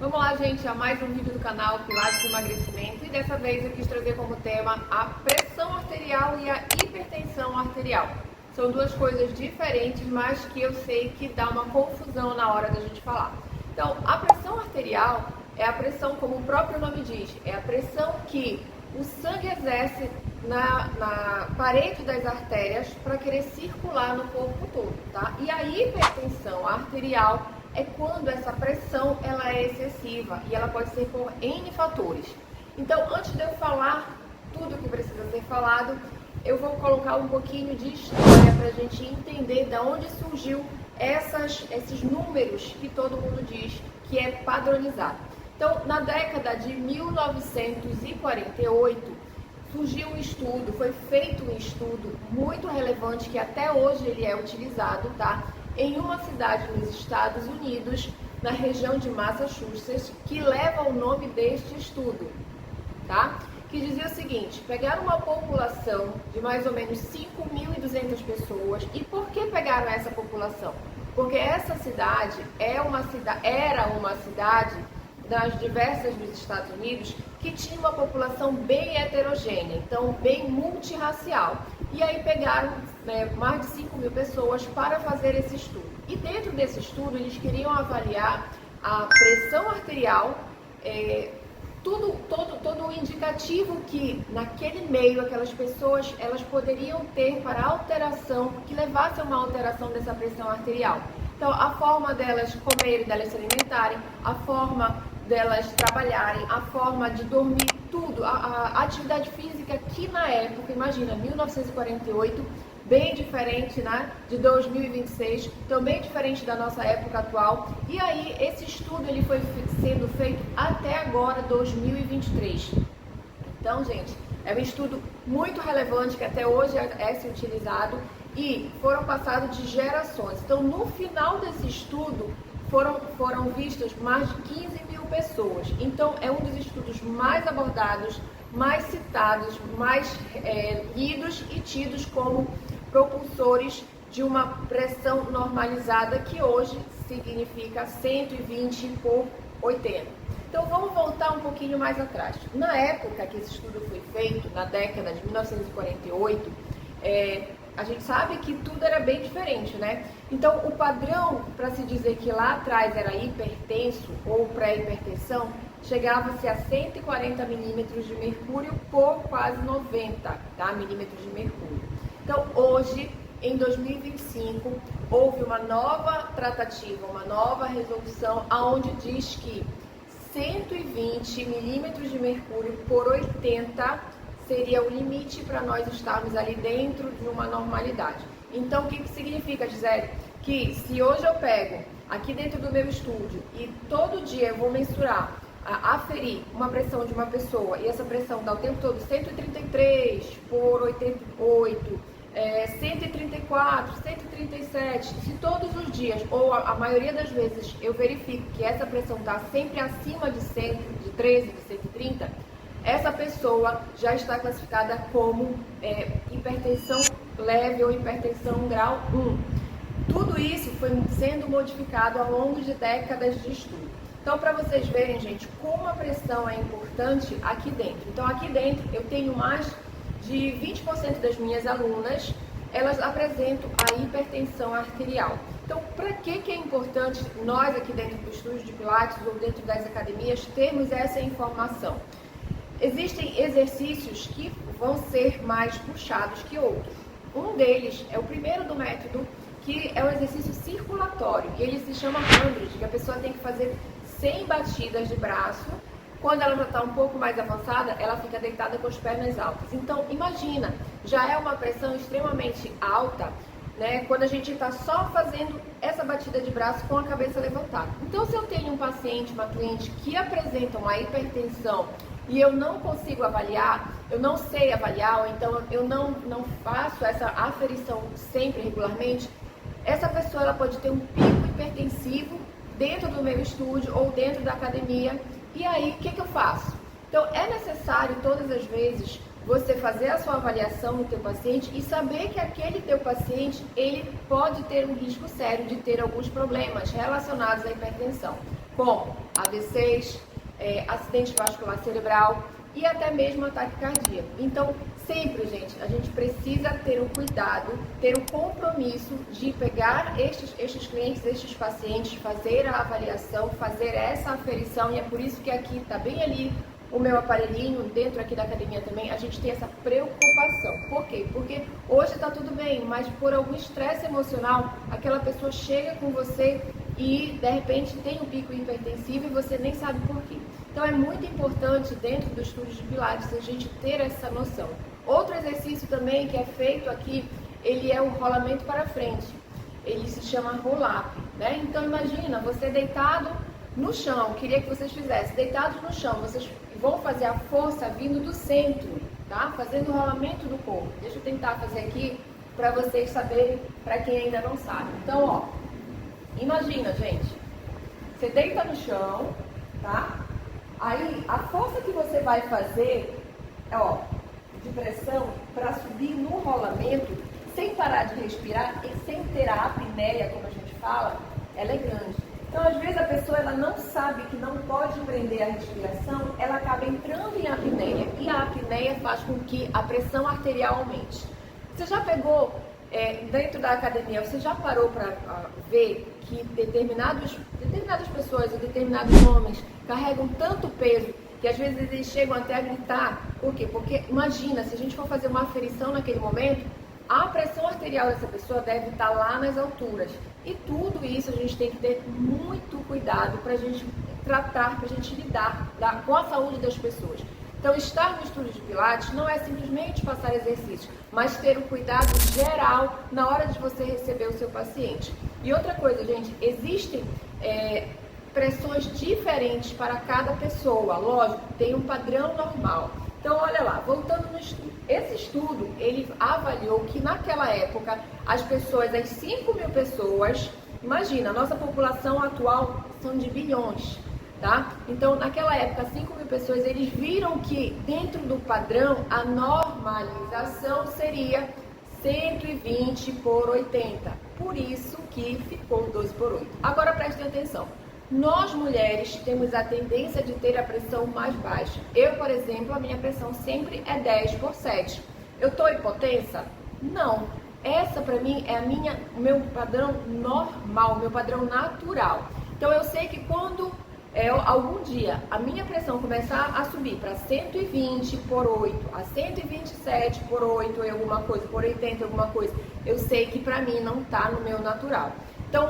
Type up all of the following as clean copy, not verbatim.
Vamos lá, gente, a mais um vídeo do canal Pilates e Emagrecimento, e dessa vez eu quis trazer como tema a pressão arterial e a hipertensão arterial. São duas coisas diferentes, mas que eu sei que dá uma confusão na hora da gente falar. Então, a pressão arterial é a pressão, como o próprio nome diz, é a pressão que o sangue exerce na parede das artérias para querer circular no corpo todo, tá? E a hipertensão arterial é quando essa pressão ela é excessiva e ela pode ser por N fatores. Então, antes de eu falar tudo que precisa ser falado, eu vou colocar um pouquinho de história para a gente entender de onde surgiu esses números que todo mundo diz que é padronizado. Então, na década de 1948, surgiu um estudo, foi feito um estudo muito relevante que até hoje ele é utilizado, tá? Em uma cidade nos Estados Unidos, na região de Massachusetts, que leva o nome deste estudo, tá? Que dizia o seguinte: pegaram uma população de mais ou menos 5.200 pessoas. E por que pegaram essa população? Porque essa cidade era uma cidade das diversas dos Estados Unidos que tinha uma população bem heterogênea, então bem multirracial. E aí pegaram mais de 5.000 pessoas para fazer esse estudo. E dentro desse estudo eles queriam avaliar a pressão arterial, todo o indicativo que naquele meio aquelas pessoas elas poderiam ter para alteração, que levasse a uma alteração dessa pressão arterial. Então, a forma delas comerem, delas se alimentarem, a forma delas trabalharem, a forma de dormir, tudo, a atividade física que na época, imagina, 1948, bem diferente, né, de 2026, também diferente da nossa época atual. E aí, esse estudo ele foi sendo feito até agora, 2023. Então, gente, é um estudo muito relevante que até hoje é utilizado e foram passados de gerações. Então, no final desse estudo, foram vistas mais de 15.000 pessoas. Então, é um dos estudos mais abordados, mais citados, mais lidos e tidos como propulsores de uma pressão normalizada, que hoje significa 120/80. Então, vamos voltar um pouquinho mais atrás. Na época que esse estudo foi feito, na década de 1948, a gente sabe que tudo era bem diferente, né? Então, o padrão para se dizer que lá atrás era hipertenso ou pré-hipertensão, chegava-se a 140 milímetros de mercúrio por quase 90 milímetros de mercúrio. Então, hoje, em 2025, houve uma nova tratativa, uma nova resolução, onde diz que 120 milímetros de mercúrio por 80 seria o limite para nós estarmos ali dentro de uma normalidade. Então, o que significa, Gisele? Que se hoje eu pego aqui dentro do meu estúdio e todo dia eu vou mensurar, aferir uma pressão de uma pessoa, e essa pressão dá o tempo todo 133/88, 134, 137, se todos os dias, ou a maioria das vezes, eu verifico que essa pressão está sempre acima de 113, de 130, essa pessoa já está classificada como hipertensão leve ou hipertensão grau 1. Tudo isso foi sendo modificado ao longo de décadas de estudo. Então, para vocês verem, gente, como a pressão é importante aqui dentro. Então, aqui dentro eu tenho mais de 20% das minhas alunas, elas apresentam a hipertensão arterial. Então, para que é importante nós aqui dentro do estúdio de Pilates ou dentro das academias termos essa informação? Existem exercícios que vão ser mais puxados que outros. Um deles é o primeiro do método, que é o exercício circulatório, e ele se chama 100, que a pessoa tem que fazer 100 batidas de braço. Quando ela já está um pouco mais avançada, ela fica deitada com as pernas altas. Então, imagina, já é uma pressão extremamente alta, né, quando a gente está só fazendo essa batida de braço com a cabeça levantada. Então, se eu tenho um paciente, uma cliente que apresenta uma hipertensão e eu não consigo avaliar, eu não sei avaliar, ou então eu não faço essa aferição sempre, regularmente, essa pessoa ela pode ter um pico hipertensivo dentro do meu estúdio ou dentro da academia. E aí, o que eu faço? Então, é necessário todas as vezes você fazer a sua avaliação do teu paciente e saber que aquele teu paciente, ele pode ter um risco sério de ter alguns problemas relacionados à hipertensão. como AVCs, acidente vascular cerebral e até mesmo ataque cardíaco. Então, sempre, gente, a gente precisa ter o cuidado, ter o compromisso de pegar estes clientes, estes pacientes, fazer a avaliação, fazer essa aferição, e é por isso que aqui está bem ali o meu aparelhinho, dentro aqui da academia também, a gente tem essa preocupação. Por quê? Porque hoje está tudo bem, mas por algum estresse emocional, aquela pessoa chega com você e, de repente, tem um pico hipertensivo e você nem sabe por quê. Então, é muito importante, dentro do estudo de Pilates, a gente ter essa noção. Outro exercício também que é feito aqui, ele é o rolamento para frente. Ele se chama roll-up, né? Então, imagina, você deitado no chão, queria que vocês fizessem, deitados no chão, vocês vão fazer a força vindo do centro, tá? Fazendo o rolamento do corpo. Deixa eu tentar fazer aqui para vocês saberem, para quem ainda não sabe. Então, ó, imagina, gente, você deita no chão, tá? Aí, a força que você vai fazer, ó, de pressão, para subir no rolamento, sem parar de respirar e sem ter a apneia, como a gente fala, ela é grande. Então, às vezes, a pessoa ela não sabe que não pode prender a respiração, ela acaba entrando em apneia. E a apneia faz com que a pressão arterial aumente. Você já pegou, dentro da academia, você já parou para ver que determinadas pessoas ou determinados homens carregam tanto peso que às vezes eles chegam até a gritar? Por quê? Porque imagina, se a gente for fazer uma aferição naquele momento, a pressão arterial dessa pessoa deve estar lá nas alturas. E tudo isso a gente tem que ter muito cuidado para a gente tratar, para a gente lidar com a saúde das pessoas. Então, estar no estúdio de Pilates não é simplesmente passar exercício, mas ter o cuidado geral na hora de você receber o seu paciente. E outra coisa, gente, existem pressões diferentes para cada pessoa. Lógico, tem um padrão normal. Então, olha lá, voltando no estudo. Esse estudo, ele avaliou que naquela época, as 5.000 pessoas, imagina, a nossa população atual são de bilhões, tá? Então, naquela época, 5.000 pessoas, eles viram que dentro do padrão, a normalização seria 120 por 80. Por isso que ficou 12 por 8. Agora, prestem atenção. Nós, mulheres, temos a tendência de ter a pressão mais baixa. Eu, por exemplo, a minha pressão sempre é 10 por 7. Eu estou hipotensa? Não. Essa, para mim, é o meu padrão normal, meu padrão natural. Então, eu sei que quando algum dia a minha pressão começar a subir para 120 por 8, a 127 por 8, alguma coisa, por 80, alguma coisa, eu sei que para mim não está no meu natural. Então,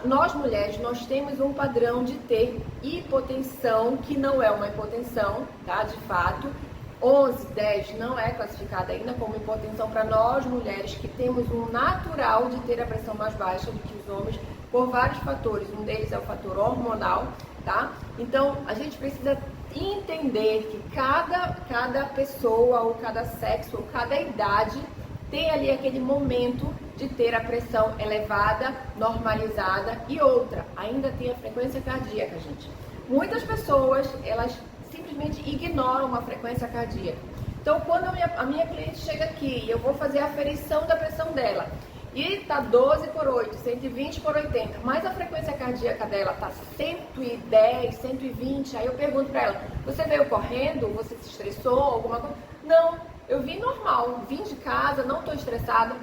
nós mulheres, nós temos um padrão de ter hipotensão, que não é uma hipotensão, tá? De fato, 11, 10 não é classificada ainda como hipotensão para nós mulheres, que temos um natural de ter a pressão mais baixa do que os homens, por vários fatores. Um deles é o fator hormonal, tá? Então, a gente precisa entender que cada pessoa, ou cada sexo, ou cada idade, tem ali aquele momento de ter a pressão elevada, normalizada. E outra, ainda tem a frequência cardíaca, gente. Muitas pessoas, elas simplesmente ignoram a frequência cardíaca. Então, quando a minha cliente chega aqui e eu vou fazer a aferição da pressão dela, e tá 12 por 8, 120 por 80, mas a frequência cardíaca dela tá 110, 120, aí eu pergunto para ela, você veio correndo? Você se estressou? Alguma coisa? Não, eu vim normal, vim de casa, não estou estressada.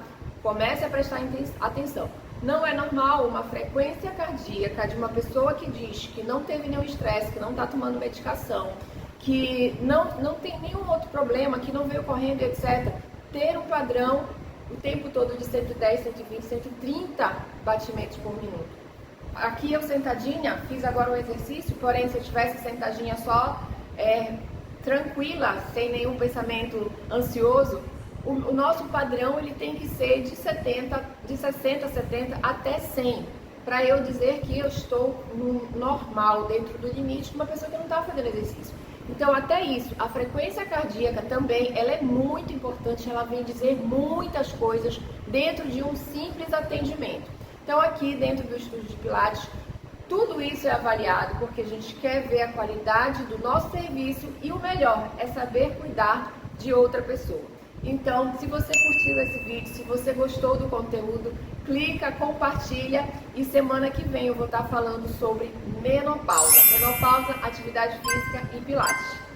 Comece a prestar atenção. Não é normal uma frequência cardíaca de uma pessoa que diz que não teve nenhum estresse, que não está tomando medicação, que não tem nenhum outro problema, que não veio correndo, etc. Ter um padrão o tempo todo de 110, 120, 130 batimentos por minuto. Aqui eu sentadinha, fiz agora um exercício, porém se eu tivesse sentadinha só, tranquila, sem nenhum pensamento ansioso, o nosso padrão ele tem que ser de 60, 70 até 100, para eu dizer que eu estou no normal, dentro do limite de uma pessoa que não está fazendo exercício. Então, até isso, a frequência cardíaca também, ela é muito importante, ela vem dizer muitas coisas dentro de um simples atendimento. Então, aqui dentro do estúdio de Pilates, tudo isso é avaliado porque a gente quer ver a qualidade do nosso serviço e o melhor é saber cuidar de outra pessoa. Então, se você curtiu esse vídeo, se você gostou do conteúdo, clica, compartilha e semana que vem eu vou estar falando sobre menopausa. Menopausa, atividade física e pilates.